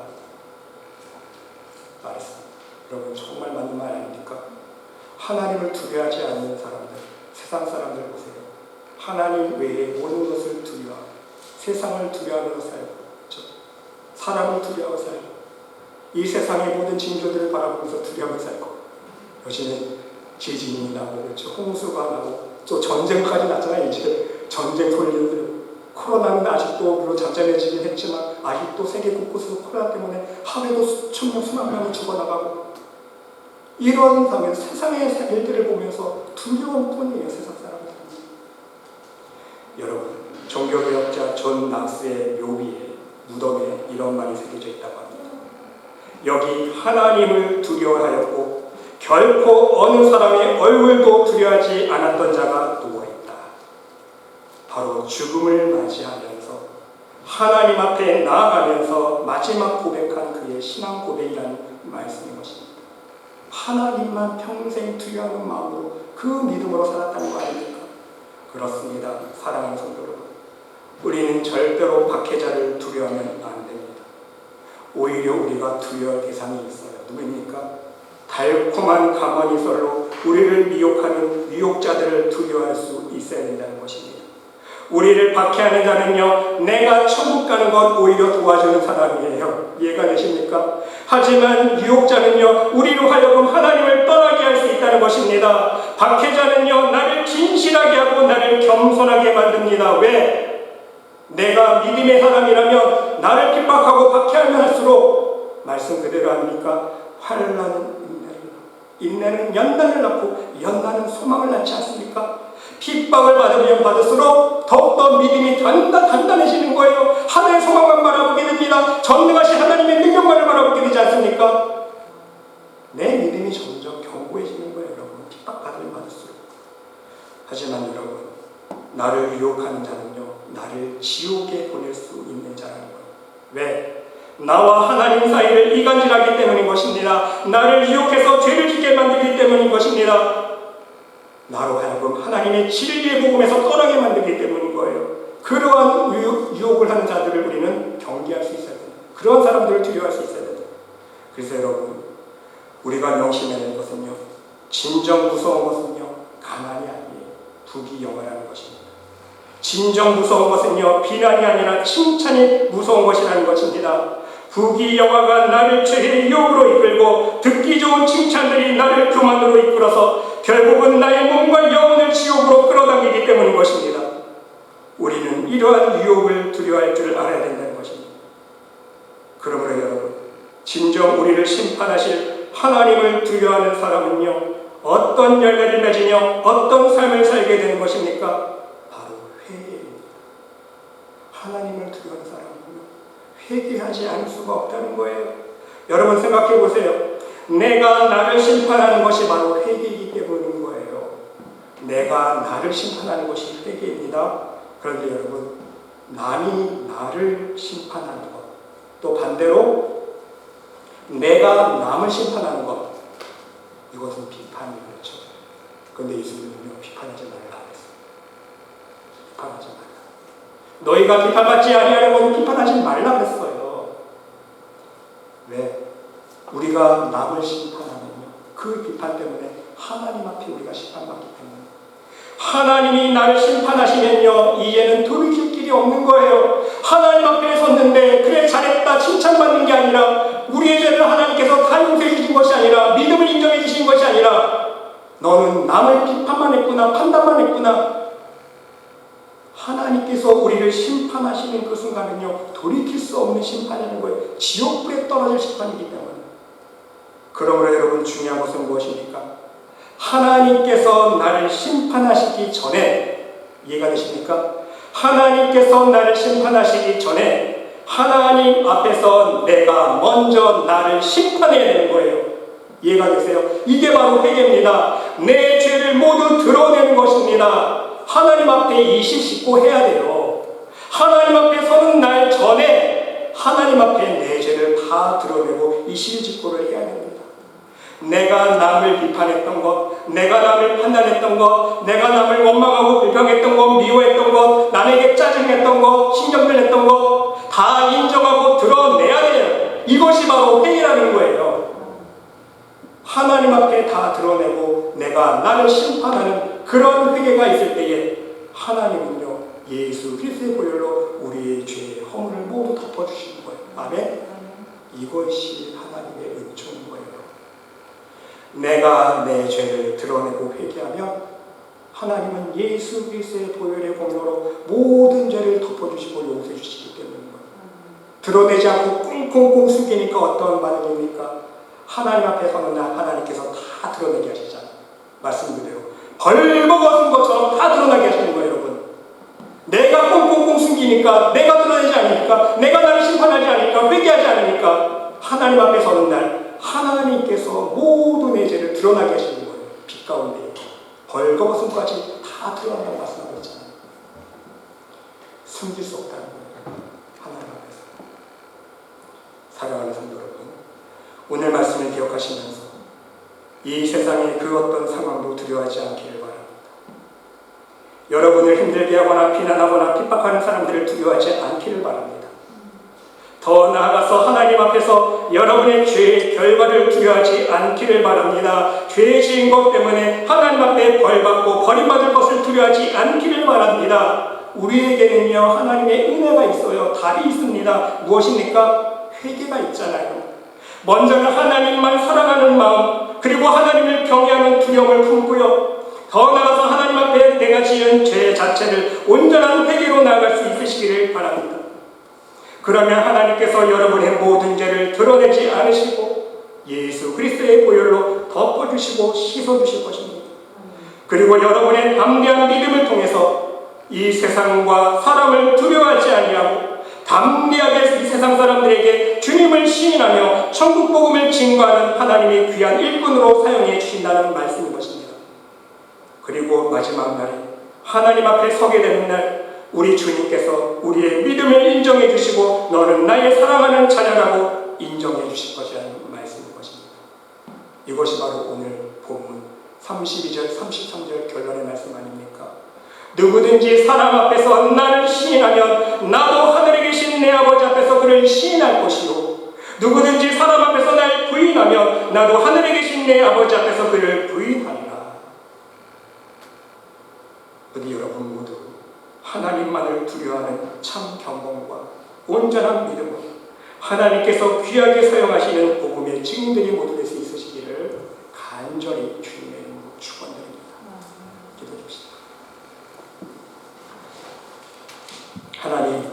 말했습니다. 여러분 정말 맞는 말 아닙니까? 하나님을 두려워하지 않는 사람들, 세상 사람들 보세요. 하나님 외의 모든 것을 두려워하고 세상을 두려워하면서 살고 사람을 두려워하고 살고 이 세상의 모든 징조들을 바라보면서 두려워하면서 살고 요즘에 지진이 나고 그렇죠. 홍수가 나고 또 전쟁까지 났잖아요. 이제 전쟁 소리를 코로나는 아직도 물론 잠잠해지긴 했지만 아직도 세계 곳곳에서 코로나 때문에 하루에도 수천 명, 수만 명이 죽어나가고 이런 상황에서 세상의 일들을 보면서 두려운 뿐이에요. 세상 사람들은. 여러분, 종교개혁자 존 낙스의 묘비에 무덤에 이런 말이 새겨져 있다고 합니다. 여기 하나님을 두려워하였고 결코 어느 사람의 얼굴도 두려워하지 않았던 자가 누워있다. 바로 죽음을 맞이하면서 하나님 앞에 나아가면서 마지막 고백한 그의 신앙 고백이라는 말씀인 것입니다. 하나님만 평생 두려워하는 마음으로 그 믿음으로 살았다는 거 아닙니까? 그렇습니다. 사랑하는 성도 여러분, 우리는 절대로 박해자를 두려워하면 안 됩니다. 오히려 우리가 두려워할 대상이 있어요. 누구입니까? 달콤한 가마니설로 우리를 미혹하는 미혹자들을 두려워할 수 있어야 된다는 것입니다. 우리를 박해하는 자는요, 내가 천국 가는 것 오히려 도와주는 사람이에요. 이해가 되십니까? 하지만 유혹자는요, 우리로 하여금 하나님을 떠나게 할 수 있다는 것입니다. 박해자는요, 나를 진실하게 하고 나를 겸손하게 만듭니다. 왜? 내가 믿음의 사람이라면 나를 핍박하고 박해하면 할수록 말씀 그대로 합니까? 환난은 인내는 연단을 낳고 연단은 소망을 낳지 않습니까? 핍박을 받으면 받을수록 더욱더 믿음이 단단해지는 거예요. 하나의 소망만 바라보게 됩니다. 전능하신 하나님의 능력만을 바라보게 되지 않습니까? 내 믿음이 점점 견고해지는 거예요. 여러분, 핍박받으면 받을수록. 하지만 여러분, 나를 유혹하는 자는요, 나를 지옥에 보낼 수 있는 자라는 거예요. 왜? 나와 하나님 사이를 이간질하기 때문인 것입니다. 나를 유혹해서 죄를 짓게 만들기 때문인 것입니다. 나로 하여금 하나님의 진리의 복음에서 떠나게 만들기 때문인 거예요. 그러한 유혹을 하는 자들을 우리는 경계할 수 있어야 됩니다. 그런 사람들을 두려워할 수 있어야 됩니다. 그래서 여러분, 우리가 명심해야 되는 것은요, 진정 무서운 것은요, 가난이 아니에요. 북이 영화라는 것입니다. 진정 무서운 것은요, 비난이 아니라 칭찬이 무서운 것이라는 것입니다. 부귀 영화가 나를 죄의 유혹으로 이끌고 듣기 좋은 칭찬들이 나를 교만으로 이끌어서 결국은 나의 몸과 영혼을 지옥으로 끌어당기기 때문인 것입니다. 우리는 이러한 유혹을 두려워할 줄 알아야 된다는 것입니다. 그러므로 여러분, 진정 우리를 심판하실 하나님을 두려워하는 사람은요, 어떤 열매를 맺으며 어떤 삶을 살게 되는 것입니까? 바로 회개입니다. 하나님을 두려워하는 사람은요, 회개하지 않을 수가 없다는 거예요. 여러분 생각해 보세요. 내가 나를 심판하는 것이 바로 회개이기 때문인 거예요. 내가 나를 심판하는 것이 회개입니다. 그런데 여러분, 남이 나를 심판하는 것, 또 반대로 내가 남을 심판하는 것, 이것은 비판이겠죠. 그런데 예수님은요, 비판하지 말라 그랬어요. 비판하지 말라. 너희가 비판받지 아니하려고 비판하지 말라 그랬어요. 왜? 우리가 남을 심판하면요, 그 비판 때문에 하나님 앞에 우리가 심판받기 때문에, 하나님이 나를 심판하시면요, 이제는 돌이킬 길이 없는 거예요. 하나님 앞에 섰는데 그래 잘했다 칭찬받는 게 아니라, 우리의 죄를 하나님께서 다 용서해 주신 것이 아니라, 믿음을 인정해 주신 것이 아니라, 너는 남을 비판만 했구나, 판단만 했구나. 하나님께서 우리를 심판하시는 그 순간은요, 돌이킬 수 없는 심판이라는 거예요. 지옥불에 떨어질 심판이기 때문에. 그러므로 여러분, 중요한 것은 무엇입니까? 하나님께서 나를 심판하시기 전에, 이해가 되십니까? 하나님께서 나를 심판하시기 전에 하나님 앞에서 내가 먼저 나를 심판해야 되는 거예요. 이해가 되세요? 이게 바로 회개입니다. 내 죄를 모두 드러내는 것입니다. 하나님 앞에 이실 씻고 해야 돼요. 하나님 앞에 서는 날 전에 하나님 앞에 내 죄를 다 드러내고 이실 짓고를 해야 됩니다. 내가 남을 비판했던 것, 내가 남을 판단했던 것, 내가 남을 원망하고 불평했던 것, 미워했던 것, 남에게 짜증냈던 것, 신경질 냈던 것 다 인정하고 드러내야 돼요. 이것이 바로 회개라는 거예요. 하나님 앞에 다 드러내고 내가 나를 심판하는 그런 회개가 있을 때에 하나님은요, 예수 그리스도의 보혈로 우리의 죄의 허물을 모두 덮어주시는 거예요. 아멘? 이것이 하나님의 은총인 거예요. 내가 내 죄를 드러내고 회개하면 하나님은 예수 그리스도의 보혈의 공로로 모든 죄를 덮어주시고 용서해 주시기 때문인 거예요. 드러내지 않고 꽁꽁꽁 숨기니까 어떤 반응입니까? 하나님 앞에 서는 날 하나님께서 다 드러내게 하시잖아요. 말씀 그대로 벌거벗은 것처럼 다 드러나게 하시는 거예요. 여러분, 내가 꽁꽁꽁 숨기니까, 내가 드러내지 않으니까, 내가 나를 심판하지 않으니까, 회개하지 않으니까 하나님 앞에 서는 날 하나님께서 모든 내 죄를 드러나게 하시는 거예요. 빛 가운데 벌거벗음까지 다 드러난다고 말씀하고 있잖아요. 숨길 수 없다는 거예요. 하나님 앞에서. 사랑하는 성도 여러분, 오늘 말씀을 기억하시면서 이 세상의 그 어떤 상황도 두려워하지 않기를 바랍니다. 여러분을 힘들게 하거나 비난하거나 핍박하는 사람들을 두려워하지 않기를 바랍니다. 더 나아가서 하나님 앞에서 여러분의 죄의 결과를 두려워하지 않기를 바랍니다. 죄의 지은 것 때문에 하나님 앞에 벌받고 버림받을 것을 두려워하지 않기를 바랍니다. 우리에게는요, 하나님의 은혜가 있어요. 답이 있습니다. 무엇입니까? 회개가 있잖아요. 먼저는 하나님만 사랑하는 마음, 그리고 하나님을 경외하는 두려움을 품고요, 더 나아가서 하나님 앞에 내가 지은 죄 자체를 온전한 회개로 나아갈 수 있으시기를 바랍니다. 그러면 하나님께서 여러분의 모든 죄를 드러내지 않으시고 예수 그리스도의 보혈로 덮어주시고 씻어주실 것입니다. 그리고 여러분의 담대한 믿음을 통해서 이 세상과 사람을 두려워하지 아니하고 담대하게 이 세상 사람들에게 주님을 시인하며 천국 복음을 증거하는 하나님의 귀한 일꾼으로 사용해 주신다는 말씀인 것입니다. 그리고 마지막 날에 하나님 앞에 서게 되는 날, 우리 주님께서 우리의 믿음을 인정해 주시고 너는 나의 사랑하는 자녀라고 인정해 주실 것이라는 말씀인 것입니다. 이것이 바로 오늘 본문 32절 33절 결론의 말씀 아닙니까? 누구든지 사람 앞에서 나를 시인하면 나도 하늘에 계신 내 아버지 앞에서 그를 시인할 것이요, 누구든지 사람 앞에서 날 부인하면 나도 하늘에 계신 내 아버지 앞에서 그를 부인하리라. 우리 여러분 모두 하나님만을 두려워하는 참 경건과 온전한 믿음으로 하나님께서 귀하게 사용하시는 복음의 증인들이 모두 될 수 있으시기를 간절히 주님의 이름으로 축원드립니다. 기도합시다. 하나님,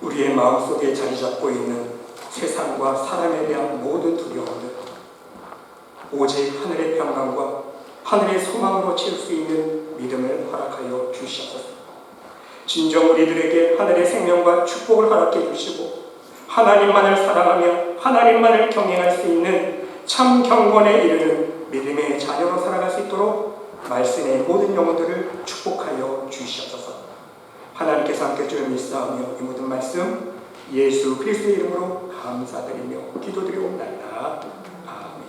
우리의 마음속에 자리 잡고 있는 세상과 사람에 대한 모든 두려움들, 오직 하늘의 평강과 하늘의 소망으로 채울 수 있는 믿음을 허락하여 주시옵소서. 진정 우리들에게 하늘의 생명과 축복을 허락해 주시고 하나님만을 사랑하며 하나님만을 경외할 수 있는 참 경건에 이르는 믿음의 자녀로 살아갈 수 있도록 말씀의 모든 영혼들을 축복하여 주시옵소서. 하나님께서 함께 주를 믿사오며 이 모든 말씀 예수 그리스도의 이름으로 감사드리며 기도드리옵나이다. 아멘.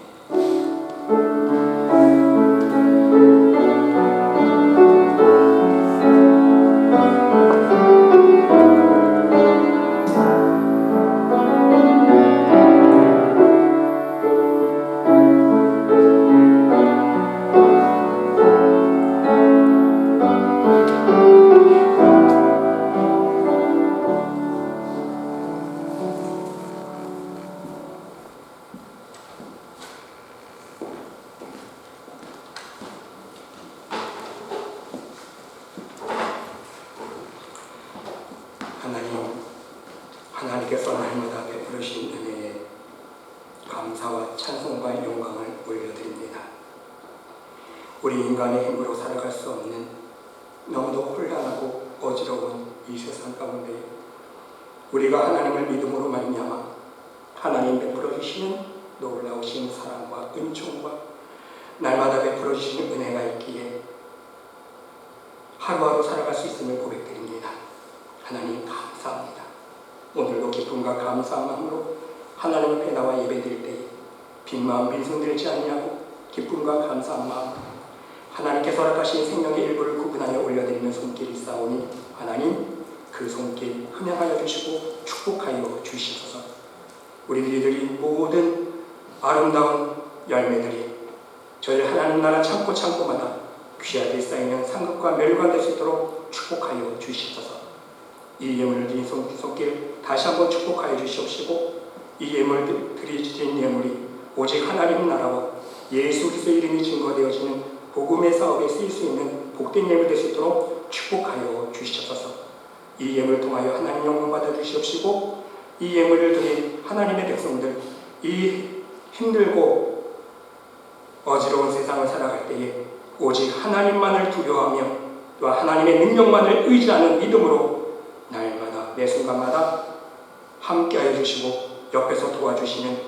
하나님께서 날마다 베풀으신 은혜에 감사와 찬송과 영광을 올려드립니다. 우리 인간의 힘으로 살아갈 수 없는 너무도 혼란하고 어지러운 이 세상 가운데 우리가 하나님을 믿음으로 말미암아 하나님 베풀어 주시는 놀라우신 사랑과 은총과 날마다 베풀어 주시는 은혜가 있기에 하루하루 살아갈 수 있음을 고백드립니다. 하나님 감사합니다. 오늘도 기쁨과 감사한 마음으로 하나님 앞에 나와 예배드릴 때에 빈 마음 빈손들지 아니하고 기쁨과 감사한 마음 하나님께서 허락하신 생명의 일부를 구분하여 올려드리는 손길이 있사오니 하나님 그 손길 흠양하여 주시고 축복하여 주시옵소서. 우리들이 모든 아름다운 열매들이 저희 하나님 나라 창고마다 귀하게 쌓이는 상급과 멸관 될 수 있도록 축복하여 주시옵소서. 이 예물을 드린 손길 다시 한번 축복하여 주시옵시고 이 예물을 드린 예물이 오직 하나님 나라와 예수 그리스도의 이름이 증거되어지는 복음의 사업에 쓰일 수 있는 복된 예물 될 수 있도록 축복하여 주시옵소서. 이 예물을 통하여 하나님 영광 받아 주시옵시고 이 예물을 드린 하나님의 백성들 이 힘들고 어지러운 세상을 살아갈 때에 오직 하나님만을 두려워하며 또 하나님의 능력만을 의지하는 믿음으로 날마다 매 순간마다 함께하여 주시고 옆에서 도와주시는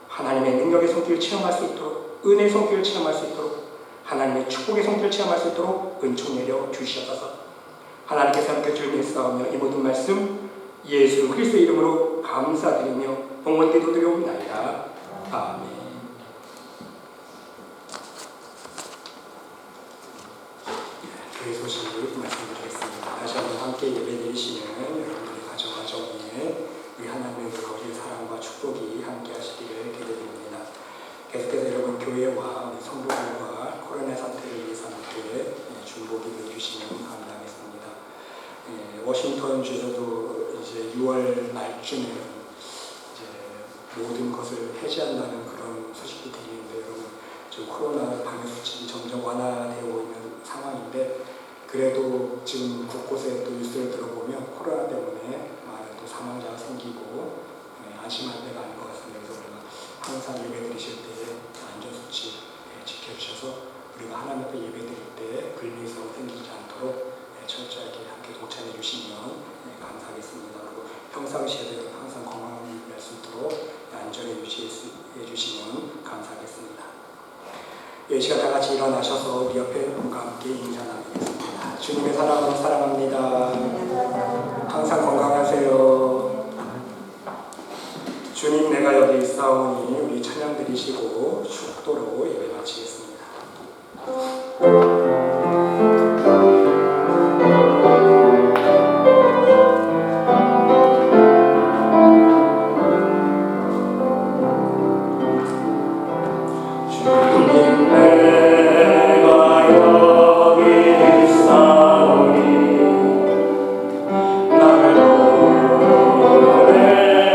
하나님의 능력의 손길을 체험할 수 있도록 은혜의 손길을 체험할 수 있도록 하나님의 축복의 손길을 체험할 수 있도록 은총 내려 주시옵소서. 하나님께서 함께 주를 믿사오며 이 모든 말씀 예수 그리스도의 이름으로 감사드리며 복문 기도드리옵나이다. 아멘. 교회 소식을 말씀드리겠습니다. 다시 한번 함께 예배드리시는 여러분들의 가정에 우리 하나님의 놀라우신 사랑과 축복이 함께 하시기를 기도드립니다. 계속해서 여러분 교회와 우리 성도들과 코로나 사태를 위해서 함께 중보기도 해주시면 감사하겠습니다. 워싱턴 주에서도 이제 6월 말쯤에 이제 모든 것을 해제한다는 그런 소식이 들리는데 여러분 지금 코로나 방역 수칙이 점점 완화되고 있는 상황인데 그래도 지금 곳곳에 또 뉴스를 들어보면 코로나 때문에 많은 또 사망자가 생기고 안심할 때가 아닌 것 같습니다. 그래서 우리가 항상 예배 드리실 때에 안전수칙 지켜주셔서 우리가 하나님 앞에 예배 드릴 때 불미스러움 생기지 않도록 철저하게 함께 동참해 주시면 감사하겠습니다. 그리고 평상시에도 항상 건강할 수 있도록 안전에 유지해 주시면 감사하겠습니다. 이 시간 다 같이 일어나셔서 우리 옆에 분과 함께 인사 나누겠습니다. 주님의 사랑으로 사랑합니다. 항상 건강하세요. 주님 내가 여기 있사오니 우리 찬양 드리시고 축도로 예배 마치겠습니다. 나를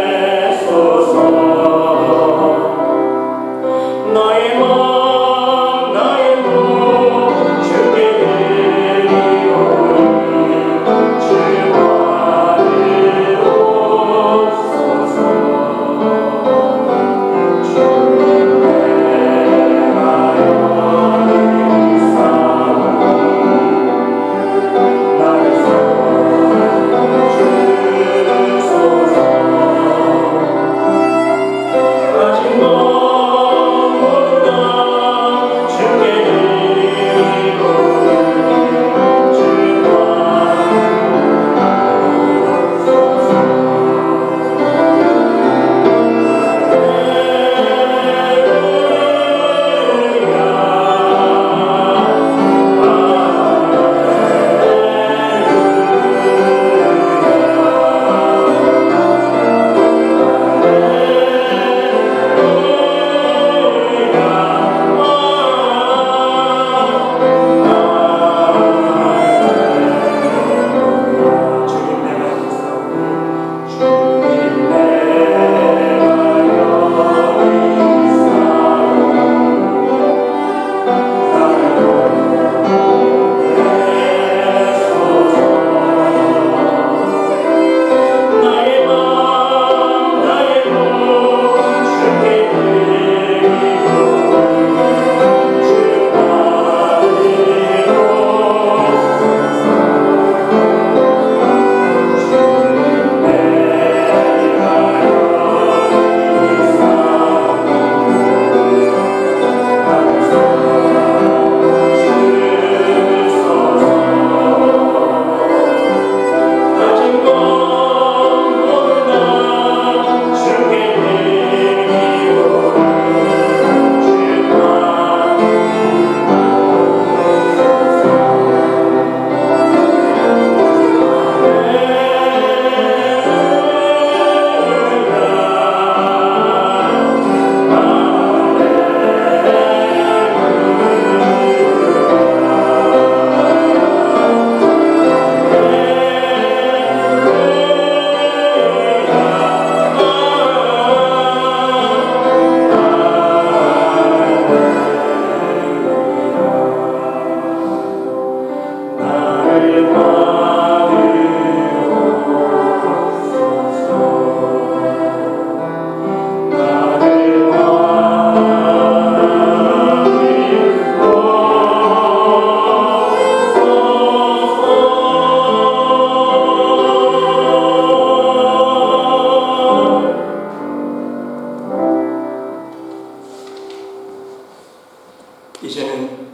이제는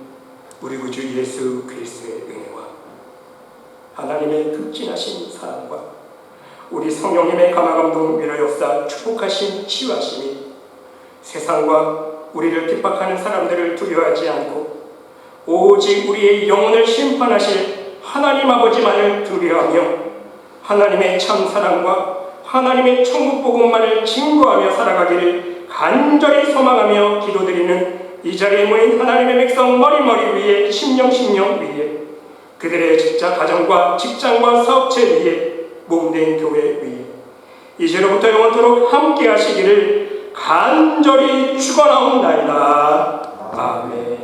우리 구주 예수 그리스도의 은혜와 하나님의 극진하신 사랑과 우리 성령님의 감화감동 위로 역사 축복하신 치유하심이 세상과 우리를 핍박하는 사람들을 두려워하지 않고 오직 우리의 영혼을 심판하실 하나님 아버지만을 두려워하며 하나님의 참 사랑과 하나님의 천국 복음만을 증거하며 살아가기를 간절히 소망하며 기도드리는 이 자리에 모인 하나님의 백성 머리머리 위에 심령 위에 그들의 직자 가정과 직장과 사업체 위에 몸된 교회 위에 이제로부터 영원토록 함께 하시기를 간절히 축원하옵나이다. 아멘.